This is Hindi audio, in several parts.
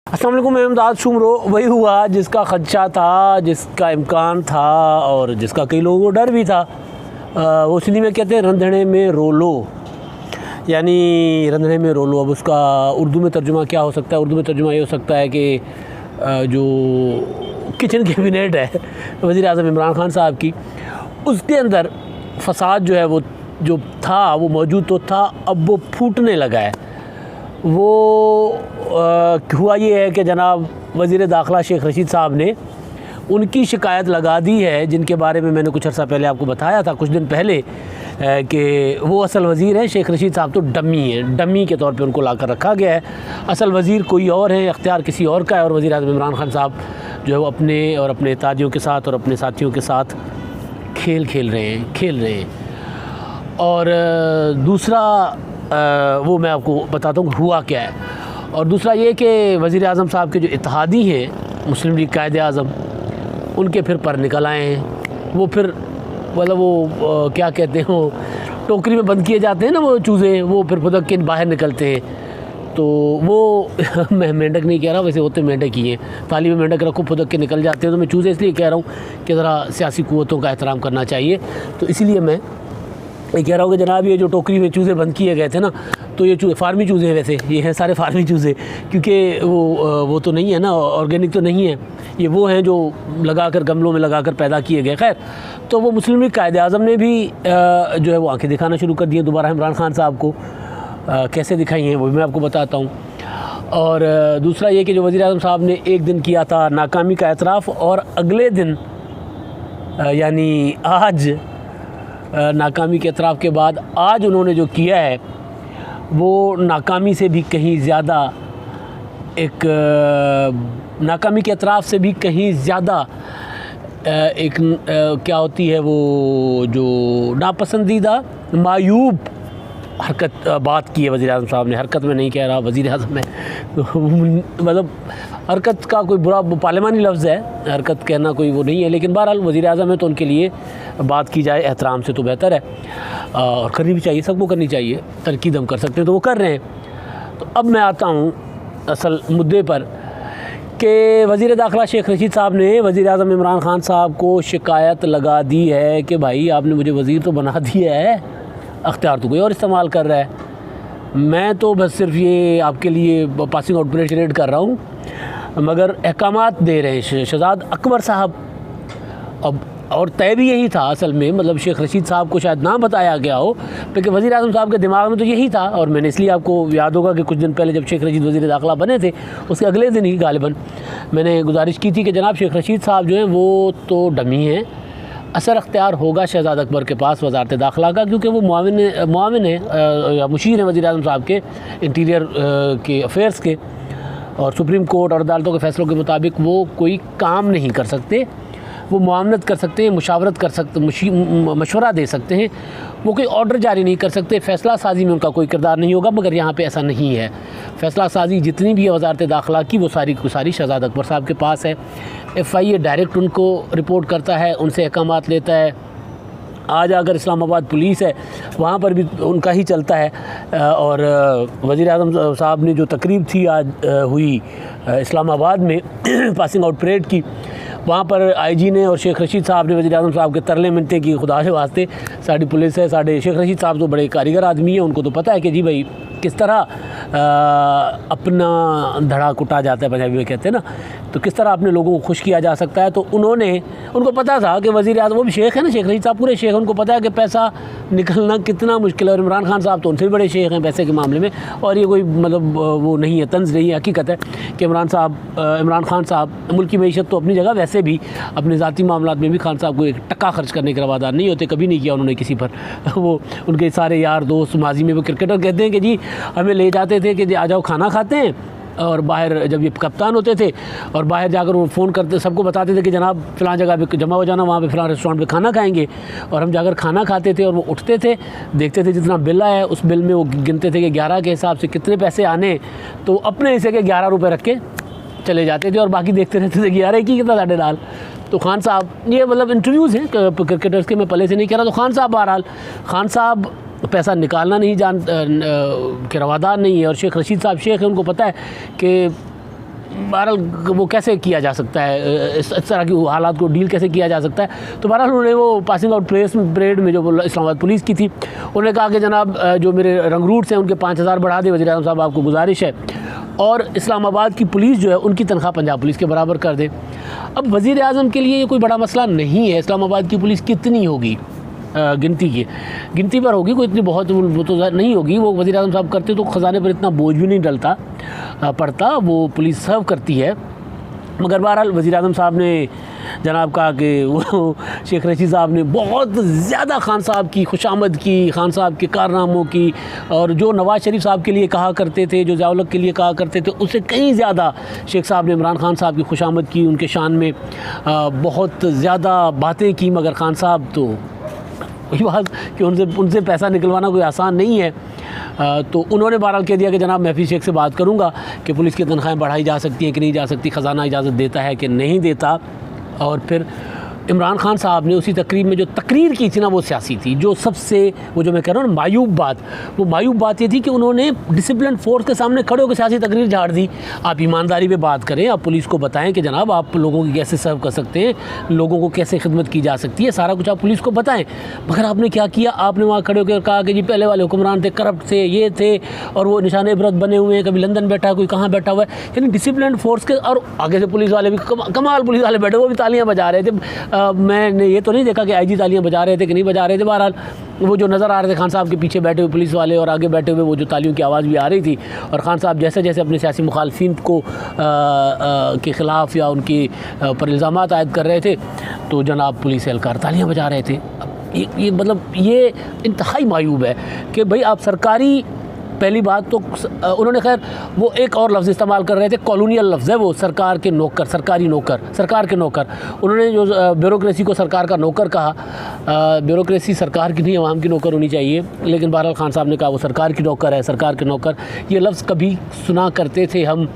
अस्सलाम वालेकुम, मैं इमदाद शुमरो। वही हुआ जिसका ख़दशा था, जिसका इम्कान था और जिसका कई लोगों को डर भी था। वो सिंधी में कहते हैं रंधने में रोलो, यानी रंधने में रोलो। अब उसका उर्दू में तर्जुमा क्या हो सकता है? उर्दू में तर्जुमा ये हो सकता है कि जो किचन कैबिनेट है वज़ीर आज़म इमरान खान साहब की, उसके अंदर फ़साद जो है वो जो था वो मौजूद तो था, अब वो फूटने लगा है। वो हुआ ये है कि जनाब वज़ीर दाखिला शेख रशीद साहब ने उनकी शिकायत लगा दी है, जिनके बारे में मैंने कुछ अर्सा पहले आपको बताया था, कुछ दिन पहले, कि वो असल वज़ीर हैं। शेख रशीद साहब तो डमी हैं, डमी के तौर पे उनको ला कर रखा गया है। असल वज़ीर कोई और है, इख्तियार किसी और का है, और वज़ीर आज़म इमरान खान साहब जो है वो अपने और अपने ताजियों के साथ और अपने साथियों के साथ खेल रहे हैं। और दूसरा वो मैं आपको बताता हूँ हुआ क्या है। और दूसरा ये कि वज़ीर आज़म साहब के जो इत्तेहादी हैं मुस्लिम लीग कायद आज़म, उनके फिर पर निकल आए हैं। वो फिर मतलब वो क्या कहते हैं, वो टोकरी में बंद किए जाते हैं ना वो चूज़े, वो फिर फुदक के बाहर निकलते हैं। तो वो मैं मेंढक नहीं कह रहा, वैसे होते मेंढक ही हैं। थाली में मेंढक रखो, फुदक के निकल जाते हैं। तो मैं चूज़े इसलिए कह रहा हूँ कि ज़रा सियासी क़ुव्वतों का एहतराम करना चाहिए। तो इसीलिए मैं ये कह रहा हूँ कि जनाब ये जो टोकरी में चूज़े बंद किए गए थे ना, तो ये चूज़े फार्मी चूज़े हैं, वैसे ये हैं सारे फार्मी चूज़े, क्योंकि वो तो नहीं है ना, ऑर्गेनिक तो नहीं है, ये वो हैं जो लगा कर गमलों में लगा कर पैदा किए गए। खैर, तो वो मुस्लिम लीग कायद आज़म ने भी जो है वो आंखें दिखाना शुरू कर दी हैं दोबारा इमरान खान साहब को। कैसे दिखाई हैं वो भी मैं आपको बताता हूँ। और दूसरा ये कि जो वज़ीर आज़म साहब ने एक दिन किया था नाकामी का एतराफ़, और अगले दिन यानी आज नाकामी के एतराफ़ के बाद आज उन्होंने जो किया है वो नाकामी से भी कहीं ज़्यादा, एक नाकामी के एतराफ़ से भी कहीं ज़्यादा एक क्या होती है वो जो नापसंदीदा मायूब हरकत बात की है वज़ीर आज़म साहब ने। हरकत में नहीं कह रहा, वज़ीर आज़म में तो मतलब हरकत का कोई बुरा पार्लिमानी लफ्ज़ है, हरकत कहना कोई वो नहीं है, लेकिन बहरहाल वज़ीर आज़म है तो उनके लिए बात की जाए एहतराम से तो बेहतर है, और करनी भी चाहिए, सबको करनी चाहिए। तनकीद हम कर सकते हैं तो वो कर रहे हैं। तो अब मैं आता हूँ असल मुद्दे पर कि वज़ीर दाखिला शेख रशीद साहब ने वज़ीर आज़म इमरान खान साहब को शिकायत लगा दी है कि भाई आपने मुझे वज़ीर तो बना दिया है, अख्तियार तो कोई और इस्तेमाल कर रहा है, मैं तो बस सिर्फ ये आपके लिए पासिंग आउट परेड कर रहा हूँ, मगर अहकामात दे रहे हैं शहजाद अकबर साहब। अब और तय भी यही था असल में, मतलब शेख रशीद साहब को शायद ना बताया गया हो, लेकिन वज़ीर आज़म साहब के दिमाग में तो यही था। और मैंने इसलिए आपको याद होगा कि कुछ दिन पहले जब शेख रशीद वज़ीर दाखिला बने थे, उसके अगले दिन ही गालिबन मैंने गुजारिश की थी कि जनाब शेख रशीद साहब जो हैं वो तो डमी हैं, असर अख्तियार होगा शहजाद अकबर के पास वज़ारत दाखिला का, क्योंकि वो मुआविन है या मुशीर हैं वज़ीर आज़म साहब के इंटीरियर के अफेयर्स के, और सुप्रीम कोर्ट और अदालतों के फ़ैसलों के मुताबिक वो कोई काम नहीं कर सकते। वो मुआवनत कर सकते हैं, मुशावरत कर सकते, मशवरा दे सकते हैं, वो कोई ऑर्डर जारी नहीं कर सकते, फ़ैसला साजी में उनका कोई किरदार नहीं होगा। मगर यहाँ पे ऐसा नहीं है। फ़ैसला साजी जितनी भी है वज़ारत दाखिला की, वो सारी की सारी शहजाद अकबर साहब के पास है। FIA डायरेक्ट उनको रिपोर्ट करता है, उनसे अहकामात लेता है। आज अगर इस्लामाबाद पुलिस है वहाँ पर भी उनका ही चलता है। और वज़ीर आज़म साहब ने जो तकरीब थी आज हुई इस्लामाबाद में पासिंग आउट परेड की, वहाँ पर IG ने और शेख रशीद साहब ने वज़ीर आज़म साहब के तरले मिनते की, खुदा के वास्ते साड़ी पुलिस है, साढ़े शेख रशीद साहब तो बड़े कारीगर आदमी हैं, उनको तो पता है कि जी भाई किस तरह अपना धड़ा कुटा जाता है, पंजाबी में कहते हैं ना, तो किस तरह अपने लोगों को खुश किया जा सकता है। तो उनको पता था कि वज़ीर आज़म, वो भी शेख है ना, शेख रशीद साहब पूरे शेख, उनको पता है कि पैसा निकलना कितना मुश्किल है। और इमरान खान साहब तो उनसे भी बड़े शेख हैं पैसे के मामले में। और ये कोई मतलब वो नहीं है, तंज़ नहीं है, हकीकत है कि इमरान खान साहब मुल्क की मईशत तो अपनी जगह, वैसे भी अपने ज़ाती मामलात में भी खान साहब को एक टक्का खर्च करने के रवादार नहीं होते, कभी नहीं किया उन्होंने किसी पर। वो उनके सारे यार दोस्त माजी में वो क्रिकेटर कहते हैं कि जी हमें ले जाते थे कि आ जाओ खाना खाते हैं, और बाहर जब ये कप्तान होते थे और बाहर जाकर वो फ़ोन करते, सबको बताते थे कि जनाब फ़लाँ जगह पे जमा हो जाना, वहाँ पे फ़लाँ रेस्टोरेंट पे खाना खाएंगे। और हम जाकर खाना खाते थे और वो उठते थे, देखते थे जितना बिल आया उस बिल में वो गिनते थे कि 11 के हिसाब से कितने पैसे आने, तो अपने हिस्से के 11 रुपये रख के चले जाते थे और बाकी देखते रहते थे कि 11 की कितना साढ़े डाल। तो खान साहब, ये मतलब इंटरव्यूज़ हैं क्रिकेटर्स के, मैं पहले से नहीं कह रहा। तो खान साहब बहरहाल, खान साहब पैसा निकालना नहीं के रवादार नहीं है। और शेख रशीद साहब शेख है, उनको पता है कि बहरहाल वो कैसे किया जा सकता है, इस तरह की हालात को डील कैसे किया जा सकता है। तो बहरहाल उन्होंने वो पासिंग आउट परेड में जो इस्लामाबाद पुलिस की थी, उन्होंने कहा कि जनाब जो मेरे रंगरूट्स हैं उनके 5000 बढ़ा दे, वज़ीर आज़म साहब आपको गुजारिश है, और इस्लामाबाद की पुलिस जो है उनकी तनख्वाह पंजाब पुलिस के बराबर कर दे। अब वज़ीर आज़म के लिए ये कोई बड़ा मसला नहीं है, इस्लामाबाद की पुलिस कितनी होगी गिनती पर होगी, कोई इतनी बहुत वो तो नहीं होगी। वो वज़ीर आज़म साहब करते तो ख़जाने पर इतना बोझ भी नहीं डलता पड़ता, वो पुलिस सर्व करती है। मगर बहरहाल वज़ीर आज़म साहब ने जनाब कहा कि वो शेख रशीद साहब ने बहुत ज़्यादा खान साहब की खुशामद की, खान साहब के कारनामों की, और जो नवाज़ शरीफ साहब के लिए कहा करते थे, जो ज़िया-उल हक़ के लिए कहा करते थे, उससे कहीं ज़्यादा शेख साहब ने इमरान खान साहब की खुशामद की, उनके शान में बहुत ज़्यादा बातें की। मगर खान साहब तो वही बात कि उनसे पैसा निकलवाना कोई आसान नहीं है। तो उन्होंने बहरहाल कह दिया कि जनाब मैं महफूज़ शेख से बात करूँगा कि पुलिस की तनख्वाहें बढ़ाई जा सकती हैं कि नहीं जा सकती, ख़जाना इजाज़त देता है कि नहीं देता। और फिर इमरान खान साहब ने उसी तकरीर में जो तकरीर की थी ना, वो सियासी थी। जो सबसे वो जो मैं कह रहा हूँ ना मायूब बात, वो मायूब बात ये थी कि उन्होंने डिसिप्लिन फोर्स के सामने खड़े होकर सियासी तकरीर झाड़ दी। आप ईमानदारी पे बात करें, आप पुलिस को बताएं कि जनाब आप लोगों की कैसे सर्व कर सकते हैं, लोगों को कैसे खिदमत की जा सकती है, सारा कुछ आप पुलिस को बताएं। मगर आपने क्या किया, आपने वहाँ खड़े होकर कहा कि जी पहले वाले हुक्मरान थे, करप्ट थे, ये थे, और वो निशान इबरत बने हुए हैं, कभी लंदन बैठा है, कोई कहाँ बैठा हुआ है। यानी डिसिप्लिन फोर्स के, और आगे से पुलिस वाले भी कमाल पुलिस वाले बैठे, वो भी तालियाँ बजा रहे थे। मैंने ये तो नहीं देखा कि आईजी तालियां बजा रहे थे कि नहीं बजा रहे थे। बहरहाल वो जो नज़र आ रहे थे खान साहब के पीछे बैठे हुए पुलिस वाले और आगे बैठे हुए, वो जो तालियों की आवाज़ भी आ रही थी, और खान साहब जैसे जैसे अपने सियासी मुखालफिन को के ख़िलाफ़ या उनके पर इल्ज़ामात आयद कर रहे थे, तो जनाब पुलिस एहलकार तालियां बजा रहे थे। ये मतलब ये इंतहाई मायूब है कि भाई आप सरकारी, पहली बात तो उन्होंने खैर वो एक और लफ्ज़ इस्तेमाल कर रहे थे, कॉलोनियल लफ्ज़ है वो, सरकार के नौकर, सरकारी नौकर, सरकार के नौकर। उन्होंने जो ब्यूरोक्रेसी को सरकार का नौकर कहा, ब्यूरोक्रेसी सरकार की नहीं अवाम की नौकर होनी चाहिए, लेकिन बहरहाल खान साहब ने कहा वो सरकार की नौकर है, सरकार के नौकर। ये लफ्ज़ कभी सुना करते थे हम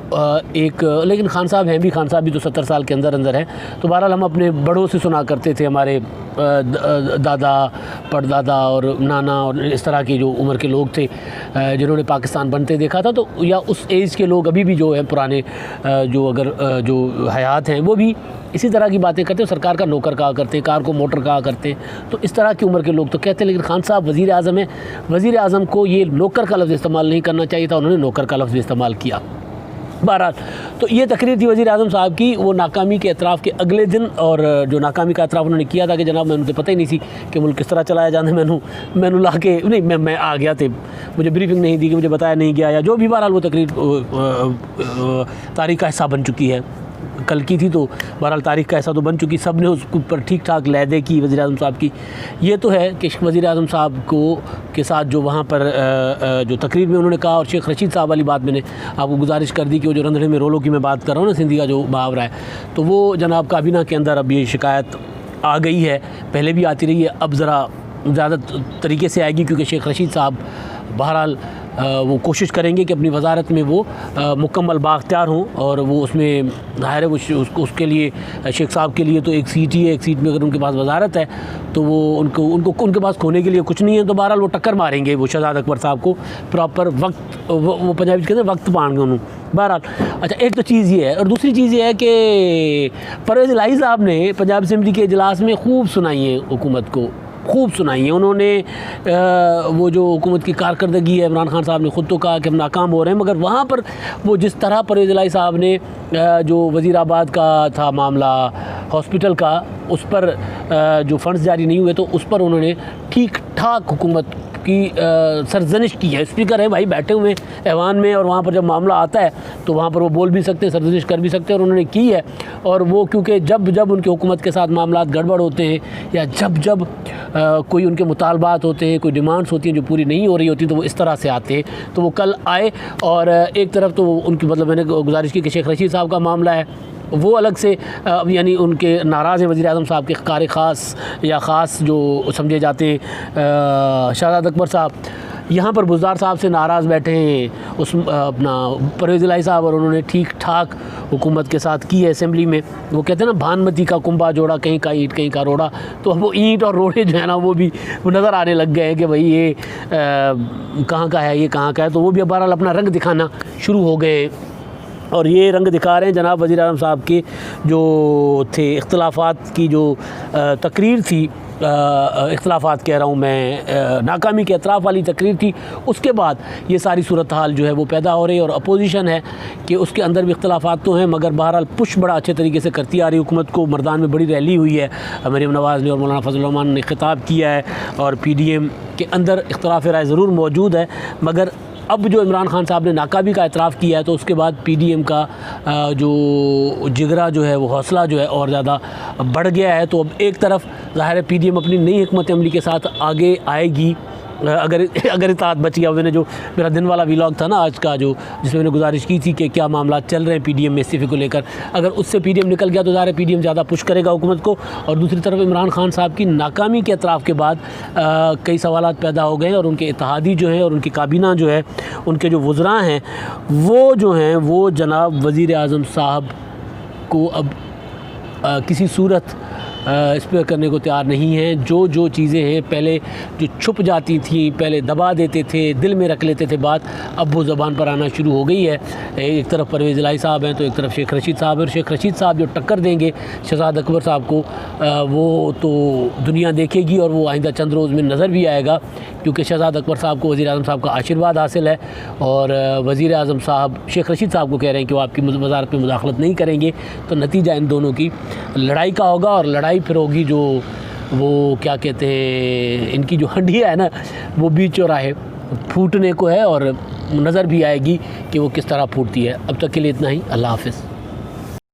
लेकिन खान साहब हैं भी, खान साहब भी तो 70 साल के अंदर हैं। तो बहरहाल हम अपने बड़ों से सुना करते थे, हमारे दादा, परदादा और नाना और इस तरह के जो उम्र के लोग थे जिन्होंने पाकिस्तान बनते देखा था, तो या उस एज के लोग अभी भी जो है पुराने जो अगर जो हयात हैं, वो भी इसी तरह की बातें करते, सरकार का नौकर कहा करते, कार को मोटर कहा करते। तो इस तरह की उम्र के लोग तो कहते हैं। लेकिन खान साहब वज़ीर आज़म हैं, वज़ीर आज़म को ये नौकर का लफ्ज़ इस्तेमाल नहीं करना चाहिए था, उन्होंने नौकर का लफ्ज़ इस्तेमाल किया। बहरहाल तो ये तकरीर थी वज़ीर आज़म साहब की, वो नाकामी के एतराफ़ के अगले दिन, और जो नाकामी का एतराफ़ उन्होंने किया था कि जनाब मैंने तो पता ही नहीं सी कि मुल्क किस तरह चलाया जाना, मैनू ला के नहीं, मैं आ गया थे, मुझे ब्रीफिंग नहीं दी, कि मुझे बताया नहीं गया, या जो भी। बहरहाल वो तकरीर तारीख़ का हिस्सा बन चुकी है, कल की थी, तो बहरहाल तारीख़ का हिस्सा तो बन चुकी, सब ने उस पर ठीक ठाक लहदे की वज़ीर आज़म साहब की। ये तो है कि वज़ीर आज़म साहब को के साथ जो वहाँ पर जो तकरीर में उन्होंने कहा, और शेख रशीद साहब वाली बात मैंने आपको गुजारिश कर दी कि वो जो रंधड़े में रोलो की मैं बात कर रहा हूँ ना, सिंधी का जो मुहावरा है, तो वो जनाब काबीना के अंदर अब ये शिकायत आ गई है, पहले भी आती रही है, अब ज़रा ज़्यादा तरीके से आएगी, क्योंकि शेख रशीद साहब बहरहाल वो कोशिश करेंगे कि अपनी वजारत में वो मुकम्मल बाख्तियार हों, और वो उसमें ज़ाहिर है वो उसके लिए शेख साहब के लिए तो एक सीट ही है, एक सीट में अगर उनके पास वजारत है तो वो उनको उनके पास खोने के लिए कुछ नहीं है, तो बहरहाल वो टक्कर मारेंगे वो शहजाद अकबर साहब को प्रॉपर वक्त, वो पंजाबी कहते हैं वक्त पाएंगे उन्होंने। बहरहाल अच्छा, एक तो चीज़ ये है, और दूसरी चीज़ ये है कि परवेज़ इलाही साहब ने पंजाब असम्बली के इजलास में खूब सुनाई है हुकूमत को, खूब सुनाई है उन्होंने। वो जो हुकूमत की कारकर्दगी है, इमरान खान साहब ने ख़ुद तो कहा कि हम नाकाम हो रहे हैं, मगर वहाँ पर वो जिस तरह परवेज़ इलाही साहब ने जो वज़ीराबाद का था मामला, हॉस्पिटल का, उस पर जो फ़ंड्स जारी नहीं हुए, तो उस पर उन्होंने ठीक ठाक हुकूमत की सरजनिश की है। स्पीकर है भाई बैठे हुए ऐवान में, और वहाँ पर जब मामला आता है तो वहाँ पर वो बोल भी सकते हैं, सरजनिश कर भी सकते हैं, और उन्होंने की है। और वो क्योंकि जब जब उनकी हुकूमत के साथ मामला गड़बड़ होते हैं, या जब जब कोई उनके मुतालबात होते हैं, कोई डिमांड्स होती हैं जो पूरी नहीं हो रही होती, तो वो इस तरह से आते हैं। तो वो कल आए, और एक तरफ तो उनकी मतलब मैंने गुजारिश की कि शेख रशीद साहब का मामला है, वो अलग से यानी उनके नाराज़ हैं वज़ीर आज़म साहब के कार ख़ास या ख़ास जो समझे जाते हैं शहजाद अकबर साहब, यहाँ पर बुज़दार साहब से नाराज़ बैठे हैं उस अपना परवेज़ इलाही साहब, और उन्होंने ठीक ठाक हुकूमत के साथ की है असेंबली में। वो कहते हैं ना भानमती का कुंभा जोड़ा, कहीं का ईंट कहीं का रोड़ा, तो वो ईंट और रोड़े जो है ना वो भी नज़र आने लग गए हैं कि भाई ये कहाँ का है, ये कहाँ का है। तो वो भी बहरहाल अपना रंग दिखाना शुरू हो गए। और ये रंग दिखा रहे हैं जनाब वज़ीर आज़म साहब के जो थे इख्तिलाफ़ात की जो तकरीर थी, इख्तिलाफ़ात कह रहा हूँ मैं, नाकामी के अतराफ़ वाली तकरीर थी। उसके बाद ये सारी सूरत हाल जो है वो पैदा हो रही है और अपोजिशन है कि उसके अंदर भी इख्तिलाफ़ात तो हैं, मगर बहरहाल पुश बड़ा अच्छे तरीके से करती आ रही हुकूमत को। मरदान में बड़ी रैली हुई है, मरीम नवाज़ ने और मौलाना फजल रहमान ने खिताब किया है, और PDM के अंदर इख्तिलाफ़ राय ज़रूर मौजूद है, मगर अब जो इमरान खान साहब ने नाकाबी का एतराफ़ किया है तो उसके बाद PDM का जो जिगरा जो है वो हौसला जो है और ज़्यादा बढ़ गया है। तो अब एक तरफ ज़ाहिर है PDM अपनी नई हिकमत अमली के साथ आगे आएगी, अगर इताअत बच गया। मैंने जो मेरा दिन वाला व्लॉग था ना आज का, जो जिसमें मैंने गुजारिश की थी कि क्या मामला चल रहे हैं PDM में इस्तीफ़े को लेकर, अगर उससे PDM निकल गया तो ज़ाहिर है PDM ज़्यादा पुश करेगा हुकूमत को। और दूसरी तरफ इमरान खान साहब की नाकामी के अतराफ़ के बाद कई सवालात पैदा हो गए हैं, और उनके इत्तेहादी जो है और उनकी काबीना जो है, उनके जो वज़रा हैं वो जो हैं वो जनाब वज़ीर आज़म साहब को अब किसी सूरत इस पर करने को तैयार नहीं हैं। जो चीज़ें हैं पहले जो छुप जाती थी, पहले दबा देते थे, दिल में रख लेते थे बात, अब वो ज़बान पर आना शुरू हो गई है। एक तरफ परवेज़ इलाही साहब हैं तो एक तरफ शेख रशीद साहब हैं, और शेख रशीद साहब जो टक्कर देंगे शहजाद अकबर साहब को, वो तो दुनिया देखेगी और वो आइंदा चंद रोज़ में नज़र भी आएगा, क्योंकि शहजाद अकबर साहब को वज़ीर आज़म साहब का आशीर्वाद हासिल है। और वज़ीर आज़म साहब शेख रशीद साहब को कह रहे हैं कि वो आपकी वज़ारत में मुदाखलत नहीं करेंगे, तो नतीजा इन दोनों की लड़ाई का होगा। और लड़ाई फिर होगी जो वो क्या कहते हैं, इनकी जो हड्डियाँ है ना वो बीच चौराहे फूटने को है, और नज़र भी आएगी कि वो किस तरह फूटती है। अब तक के लिए इतना ही, अल्लाह हाफ़िज़।